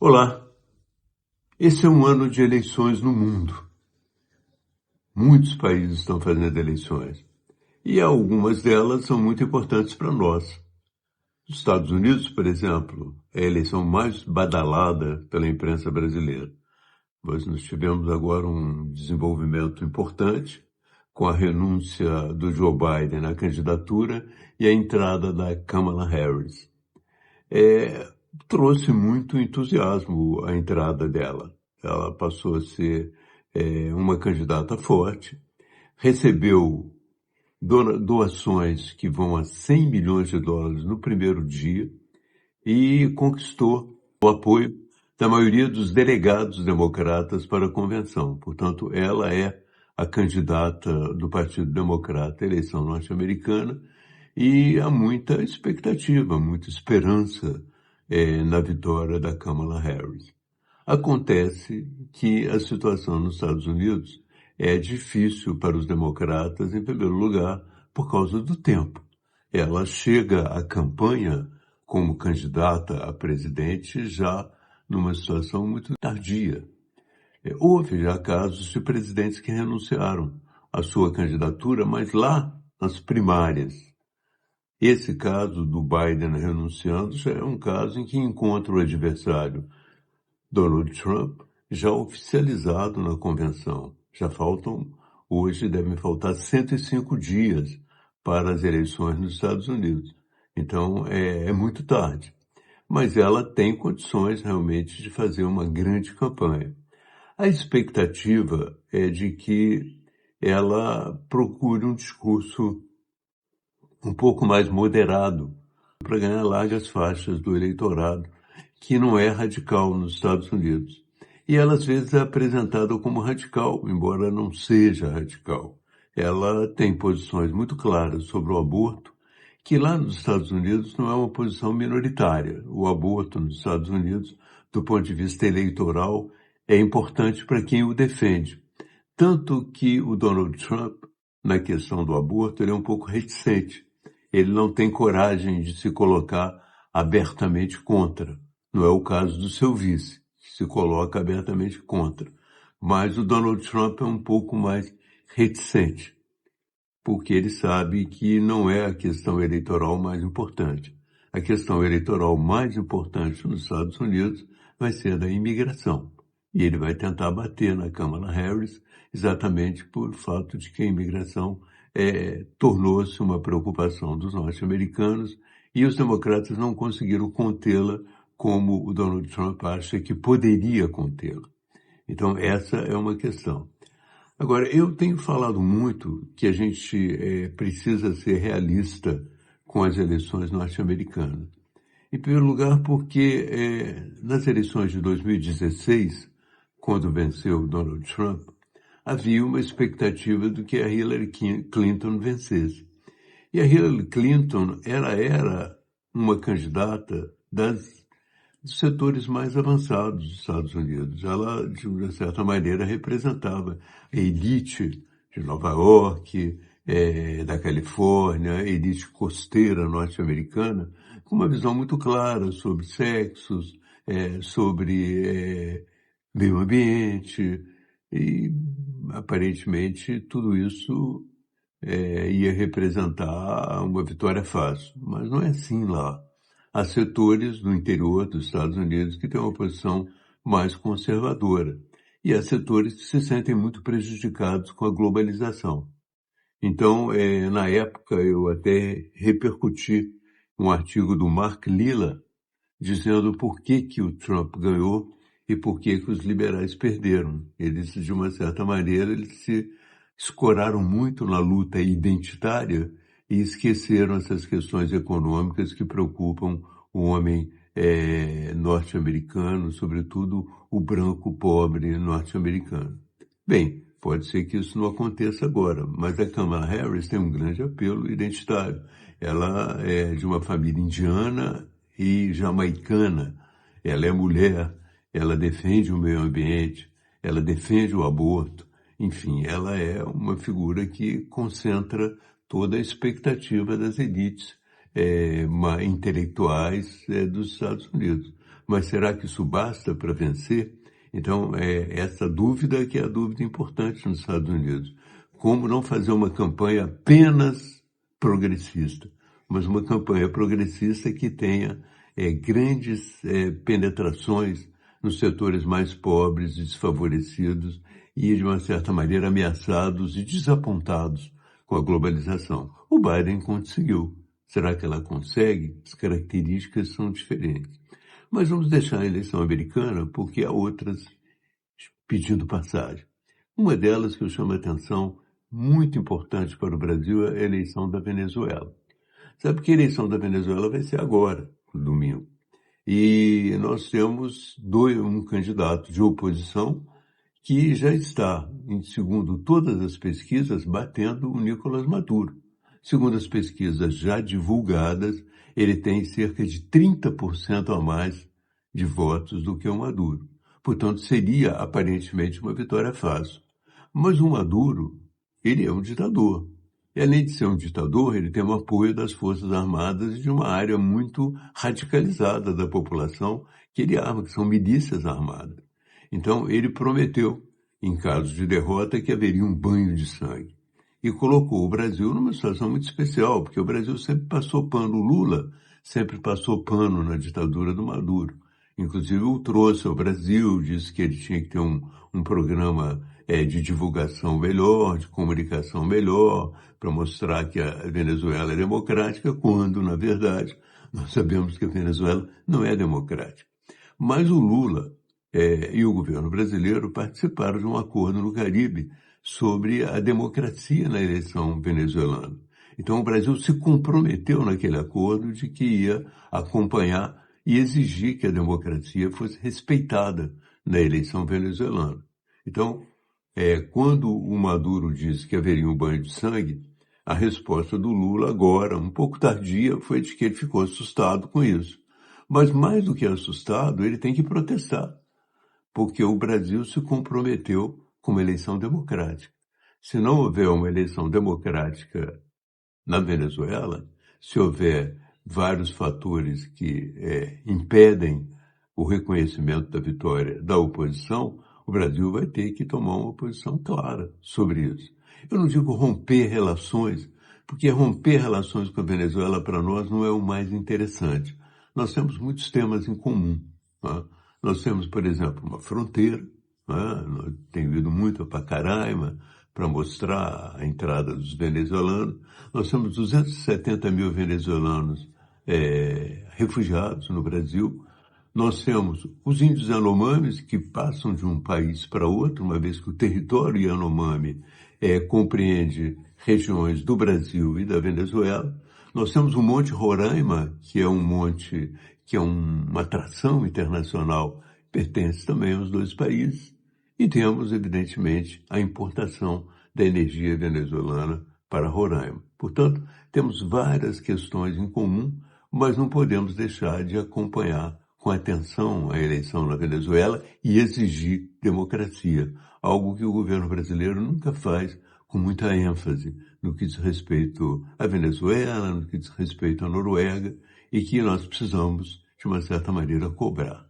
Olá, esse é um ano de eleições no mundo. Muitos países estão fazendo eleições e algumas delas são muito importantes para nós. Nos Estados Unidos, por exemplo, é a eleição mais badalada pela imprensa brasileira. Pois nós tivemos agora um desenvolvimento importante com a renúncia do Joe Biden à candidatura e a entrada da Kamala Harris. Trouxe muito entusiasmo a entrada dela. Ela passou a ser uma candidata forte, recebeu doações que vão a 100 milhões de dólares no primeiro dia e conquistou o apoio da maioria dos delegados democratas para a convenção. Portanto, ela é a candidata do Partido Democrata à eleição norte-americana e há muita expectativa, muita esperança na vitória da Kamala Harris. Acontece que a situação nos Estados Unidos é difícil para os democratas, em primeiro lugar, por causa do tempo. Ela chega à campanha como candidata a presidente já numa situação muito tardia. Houve já casos de presidentes que renunciaram à sua candidatura, mas lá nas primárias. Esse caso do Biden renunciando já é um caso em que encontra o adversário Donald Trump já oficializado na convenção. Hoje devem faltar 105 dias para as eleições nos Estados Unidos. Então é muito tarde. Mas ela tem condições realmente de fazer uma grande campanha. A expectativa é de que ela procure um discurso um pouco mais moderado para ganhar largas faixas do eleitorado, que não é radical nos Estados Unidos. E ela às vezes é apresentada como radical, embora não seja radical. Ela tem posições muito claras sobre o aborto, que lá nos Estados Unidos não é uma posição minoritária. O aborto nos Estados Unidos, do ponto de vista eleitoral, é importante para quem o defende. Tanto que o Donald Trump, na questão do aborto, ele é um pouco reticente. Ele não tem coragem de se colocar abertamente contra. Não é o caso do seu vice, que se coloca abertamente contra. Mas o Donald Trump é um pouco mais reticente, porque ele sabe que não é a questão eleitoral mais importante. A questão eleitoral mais importante nos Estados Unidos vai ser a da imigração. E ele vai tentar bater na Kamala Harris exatamente por fato de que a imigração tornou-se uma preocupação dos norte-americanos e os democratas não conseguiram contê-la como o Donald Trump acha que poderia contê-la. Então, essa é uma questão. Agora, eu tenho falado muito que a gente precisa ser realista com as eleições norte-americanas. Em primeiro lugar, porque nas eleições de 2016, quando venceu Donald Trump, havia uma expectativa de que a Hillary Clinton vencesse. E a Hillary Clinton era uma candidata dos setores mais avançados dos Estados Unidos. Ela, de uma certa maneira, representava a elite de Nova York, da Califórnia, a elite costeira norte-americana, com uma visão muito clara sobre sexos, sobre meio ambiente, e aparentemente tudo isso ia representar uma vitória fácil. Mas não é assim lá. Há setores no interior dos Estados Unidos que têm uma posição mais conservadora. E há setores que se sentem muito prejudicados com a globalização. Então, na época, eu até repercuti um artigo do Mark Lilla dizendo por que o Trump ganhou e por que os liberais perderam. Eles, de uma certa maneira, eles se escoraram muito na luta identitária e esqueceram essas questões econômicas que preocupam o homem norte-americano, sobretudo o branco pobre norte-americano. Bem, pode ser que isso não aconteça agora, mas a Kamala Harris tem um grande apelo identitário. Ela é de uma família indiana e jamaicana. Ela é mulher, ela defende o meio ambiente, ela defende o aborto. Enfim, ela é uma figura que concentra toda a expectativa das elites intelectuais dos Estados Unidos. Mas será que isso basta para vencer? Então, essa dúvida que é a dúvida importante nos Estados Unidos. Como não fazer uma campanha apenas progressista, mas uma campanha progressista que tenha grandes penetrações nos setores mais pobres e desfavorecidos e, de uma certa maneira, ameaçados e desapontados com a globalização. O Biden conseguiu. Será que ela consegue? As características são diferentes. Mas vamos deixar a eleição americana porque há outras pedindo passagem. Uma delas que eu chamo a atenção, muito importante para o Brasil, é a eleição da Venezuela. Sabe que a eleição da Venezuela vai ser agora, no domingo. E nós temos um candidato de oposição que já está, segundo todas as pesquisas, batendo o Nicolás Maduro. Segundo as pesquisas já divulgadas, ele tem cerca de 30% a mais de votos do que o Maduro. Portanto, seria aparentemente uma vitória fácil. Mas o Maduro, ele é um ditador. E além de ser um ditador, ele tem o apoio das Forças Armadas e de uma área muito radicalizada da população que ele arma, que são milícias armadas. Então, ele prometeu, em caso de derrota, que haveria um banho de sangue. E colocou o Brasil numa situação muito especial, porque o Brasil sempre passou pano, o Lula sempre passou pano na ditadura do Maduro. Inclusive o trouxe ao Brasil, disse que ele tinha que ter um programa de divulgação melhor, de comunicação melhor, para mostrar que a Venezuela é democrática, quando, na verdade, nós sabemos que a Venezuela não é democrática. Mas o Lula e o governo brasileiro participaram de um acordo no Caribe sobre a democracia na eleição venezuelana. Então o Brasil se comprometeu naquele acordo de que ia acompanhar e exigir que a democracia fosse respeitada na eleição venezuelana. Então, quando o Maduro disse que haveria um banho de sangue, a resposta do Lula agora, um pouco tardia, foi de que ele ficou assustado com isso. Mas mais do que assustado, ele tem que protestar, porque o Brasil se comprometeu com uma eleição democrática. Se não houver uma eleição democrática na Venezuela, se houver vários fatores que impedem o reconhecimento da vitória da oposição, o Brasil vai ter que tomar uma posição clara sobre isso. Eu não digo romper relações, porque romper relações com a Venezuela para nós não é o mais interessante. Nós temos muitos temas em comum. Né? Nós temos, por exemplo, uma fronteira. Né? Tenho ido muito a Pacaraima para mostrar a entrada dos venezuelanos. Nós temos 270 mil venezuelanos refugiados no Brasil. Nós temos os índios Yanomamis que passam de um país para outro, uma vez que o território Yanomami compreende regiões do Brasil e da Venezuela. Nós temos o Monte Roraima, que é um monte, que é uma atração internacional, pertence também aos dois países. E temos, evidentemente, a importação da energia venezuelana para Roraima. Portanto, temos várias questões em comum, mas não podemos deixar de acompanhar com atenção a eleição na Venezuela e exigir democracia, algo que o governo brasileiro nunca faz com muita ênfase no que diz respeito à Venezuela, no que diz respeito à Noruega, e que nós precisamos, de uma certa maneira, cobrar.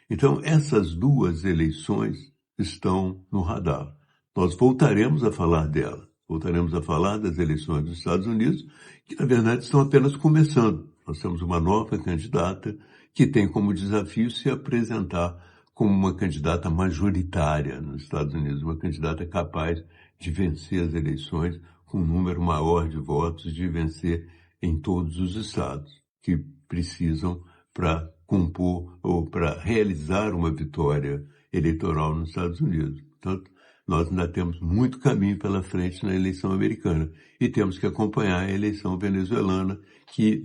Então, essas duas eleições estão no radar. Nós voltaremos a falar delas. Voltaremos a falar das eleições dos Estados Unidos, que, na verdade, estão apenas começando. Nós temos uma nova candidata que tem como desafio se apresentar como uma candidata majoritária nos Estados Unidos, uma candidata capaz de vencer as eleições com um número maior de votos, de vencer em todos os estados que precisam para compor ou para realizar uma vitória eleitoral nos Estados Unidos. Portanto, nós ainda temos muito caminho pela frente na eleição americana e temos que acompanhar a eleição venezuelana,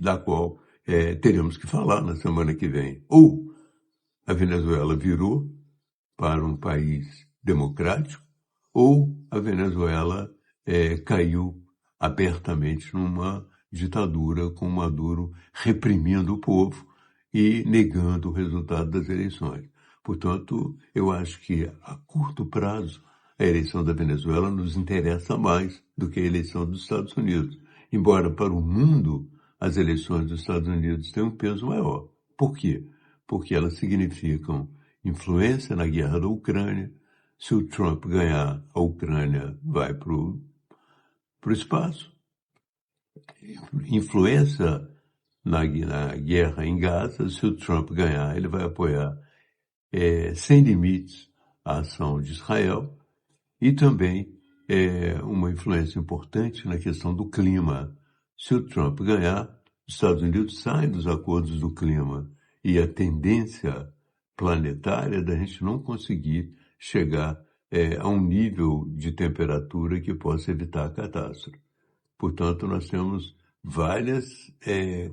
da qual teremos que falar na semana que vem. Ou a Venezuela virou para um país democrático, ou a Venezuela caiu abertamente numa ditadura com Maduro reprimindo o povo e negando o resultado das eleições. Portanto, eu acho que a curto prazo a eleição da Venezuela nos interessa mais do que a eleição dos Estados Unidos. Embora para o mundo as eleições dos Estados Unidos tenham um peso maior. Por quê? porque elas significam influência na guerra da Ucrânia. Se o Trump ganhar, a Ucrânia vai para o espaço. Influência na guerra em Gaza. Se o Trump ganhar, ele vai apoiar sem limites a ação de Israel. E também uma influência importante na questão do clima. Se o Trump ganhar, os Estados Unidos saem dos acordos do clima. E a tendência planetária da gente não conseguir chegar a um nível de temperatura que possa evitar a catástrofe. Portanto, nós temos várias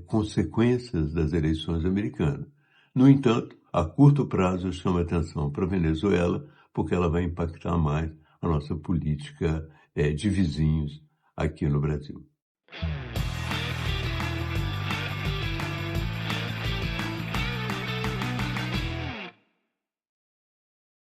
consequências das eleições americanas. No entanto, a curto prazo eu chamo a atenção para a Venezuela, porque ela vai impactar mais a nossa política de vizinhos aqui no Brasil.